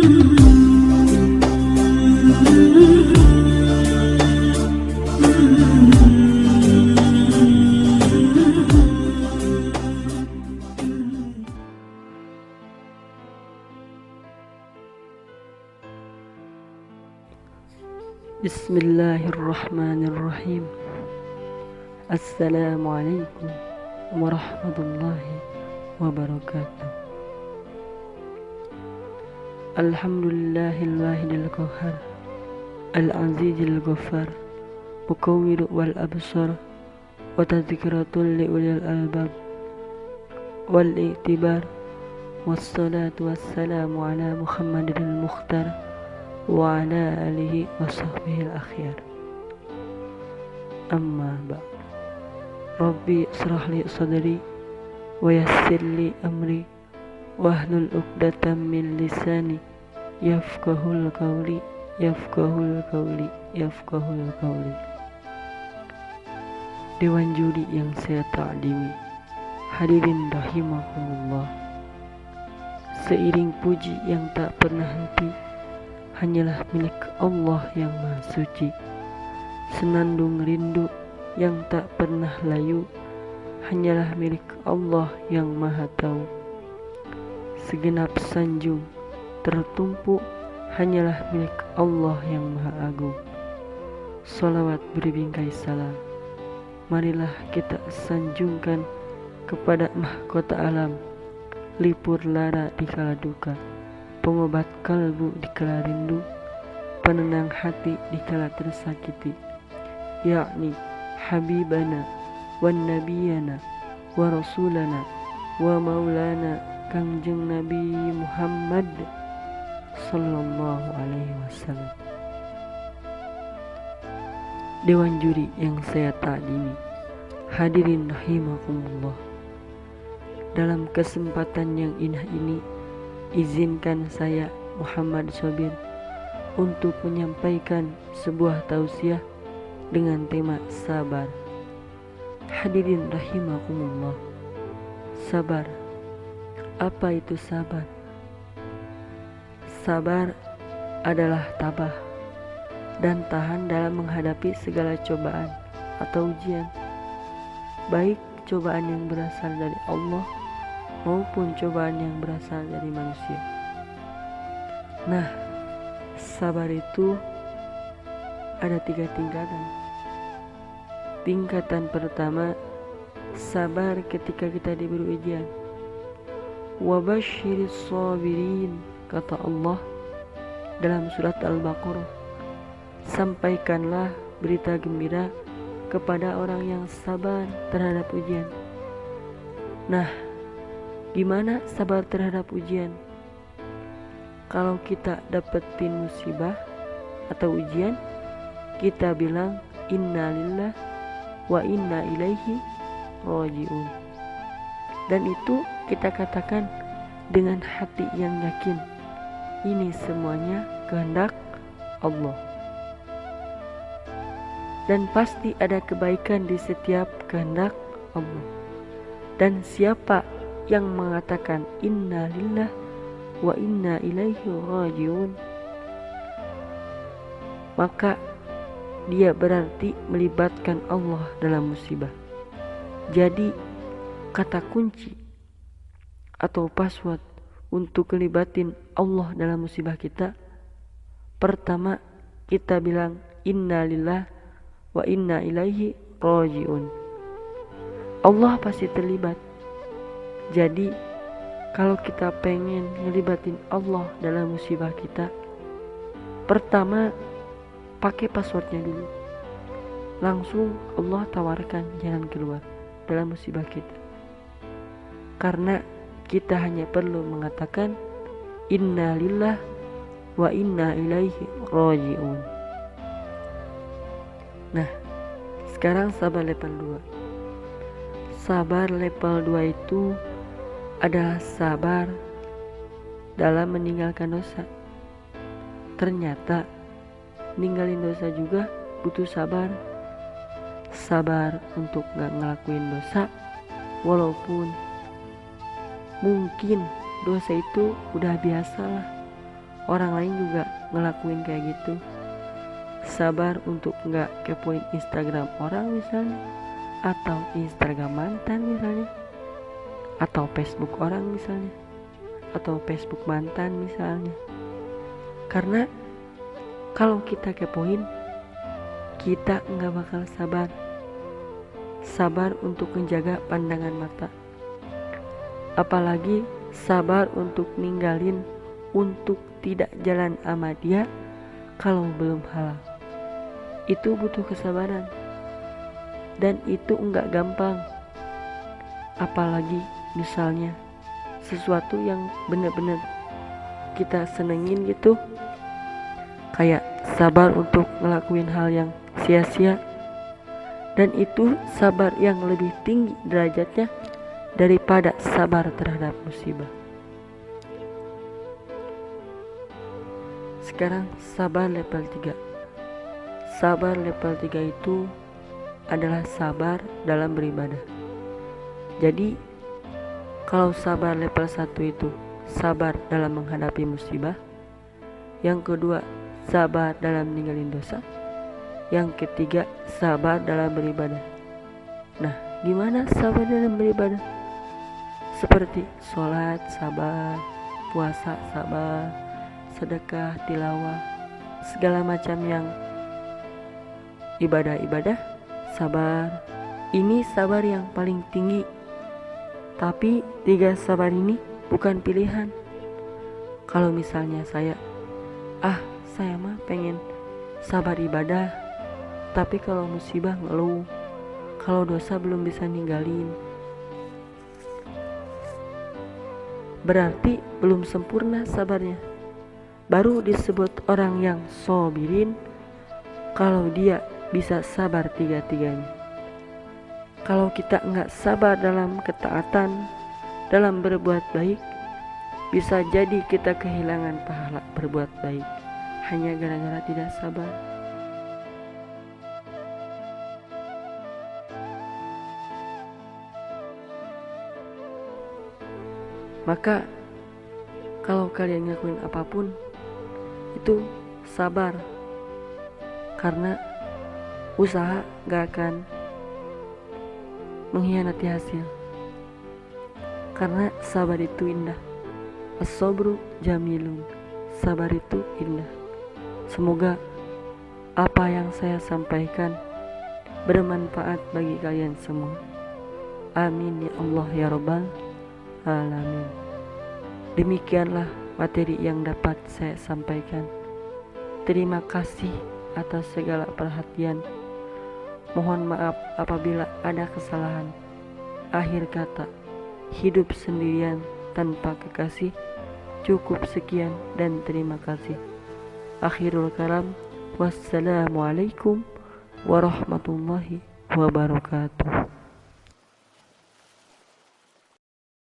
Bismillahirrahmanirrahim. Assalamualaikum warahmatullahi wabarakatuh. Alhamdulillahil wahidil qahhar, al-azizil ghaffar, mukawwir wal absar, wa tadhkiratul li ulil albab wal i'tibar. Wassalatu wassalamu ala Muhammadil mukhtar wa ala alihi wa sahbihi al-akhyar. Amma ba'd. Rabbi israh li sadri wa yassir li amri wahlul 'uqdatam min lisani yafqahul qawli yafqahul qawli. Dewan juri yang saya ta'zimi, hadirin rahimakumullah. Seiring puji yang tak pernah henti hanyalah milik Allah yang Maha Suci. Senandung rindu yang tak pernah layu hanyalah milik Allah yang Maha Tahu. Segenap sanjung tertumpu hanyalah milik Allah yang Maha Agung. Salawat berbingkai salam, marilah kita sanjungkan kepada mahkota alam, lipur lara di kala duka, pengobat kalbu di kala rindu, penenang hati di kala tersakiti, yakni habibana wa nabiyana wa rasulana wa maulana Kangjeng Nabi Muhammad sallallahu alaihi wasallam. Dewan juri yang saya ta'zimi, hadirin rahimakumullah. Dalam kesempatan yang indah ini, izinkan saya Muhammad Sobir untuk menyampaikan sebuah tausiah dengan tema sabar. Hadirin rahimakumullah. Sabar. Apa itu sabar? Sabar adalah tabah dan tahan dalam menghadapi segala cobaan atau ujian, baik cobaan yang berasal dari Allah maupun cobaan yang berasal dari manusia. Nah, sabar itu ada 3 tingkatan. Tingkatan pertama, sabar ketika kita diberi ujian. Wabashiris sabirin, kata Allah dalam surat Al-Baqarah. Sampaikanlah berita gembira kepada orang yang sabar terhadap ujian. Nah, gimana sabar terhadap ujian? Kalau kita dapetin musibah atau ujian, kita bilang innalillah wa inna ilaihi raji'un. Dan itu kita katakan dengan hati yang yakin, ini semuanya kehendak Allah. Dan pasti ada kebaikan di setiap kehendak Allah. Dan siapa yang mengatakan inna lillah wa inna ilaihi raji'un, maka dia berarti melibatkan Allah dalam musibah. Jadi kata kunci atau password untuk melibatin Allah dalam musibah kita, pertama kita bilang inna lillah wa inna ilaihi raji'un. Allah pasti terlibat. Jadi kalau kita pengen ngelibatin Allah dalam musibah kita, pertama pakai passwordnya dulu. Langsung Allah tawarkan jalan keluar dalam musibah kita. Karena kita hanya perlu mengatakan inna lillah wa inna ilaihi raji'un. Nah, sekarang sabar level 2. Sabar level 2 itu adalah sabar dalam meninggalkan dosa. Ternyata ninggalin dosa juga butuh sabar. Sabar untuk gak ngelakuin dosa, walaupun mungkin dosa itu udah biasa lah, orang lain juga ngelakuin kayak gitu. Sabar untuk nggak kepoin Instagram orang misalnya, atau Instagram mantan misalnya, atau Facebook orang misalnya, atau Facebook mantan misalnya. Karena kalau kita kepoin, kita nggak bakal sabar. Sabar untuk menjaga pandangan mata, apalagi sabar untuk ninggalin, untuk tidak jalan sama dia kalau belum halal. Itu butuh kesabaran, dan itu enggak gampang. Apalagi misalnya sesuatu yang benar-benar kita senengin gitu, kayak sabar untuk ngelakuin hal yang sia-sia, dan itu sabar yang lebih tinggi derajatnya daripada sabar terhadap musibah. Sekarang sabar level 3. Sabar level 3 itu adalah sabar dalam beribadah. Jadi kalau sabar level 1 itu sabar dalam menghadapi musibah, yang kedua sabar dalam ninggalin dosa, yang ketiga sabar dalam beribadah. Nah, gimana sabar dalam beribadah? Seperti sholat sabar, puasa sabar, sedekah, tilawah, segala macam yang ibadah-ibadah sabar. Ini sabar yang paling tinggi. Tapi 3 sabar ini bukan pilihan. Kalau misalnya saya mah pengen sabar ibadah, tapi kalau musibah ngeluh, kalau dosa belum bisa ninggalin, berarti belum sempurna sabarnya. Baru disebut orang yang sobirin kalau dia bisa sabar 3-tiganya. Kalau kita nggak sabar dalam ketaatan, dalam berbuat baik, bisa jadi kita kehilangan pahala berbuat baik hanya gara-gara tidak sabar. Maka kalau kalian ngelakuin apapun, itu sabar, karena usaha gak akan mengkhianati hasil, karena sabar itu indah. As-sabru jamilun, sabar itu indah. Semoga apa yang saya sampaikan bermanfaat bagi kalian semua. Amin ya Allah ya Rabbal Alamin. Demikianlah materi yang dapat saya sampaikan. Terima kasih atas segala perhatian. Mohon maaf apabila ada kesalahan. Akhir kata, hidup sendirian tanpa kekasih. Cukup sekian dan terima kasih. Akhirul kalam. Wassalamualaikum warahmatullahi wabarakatuh.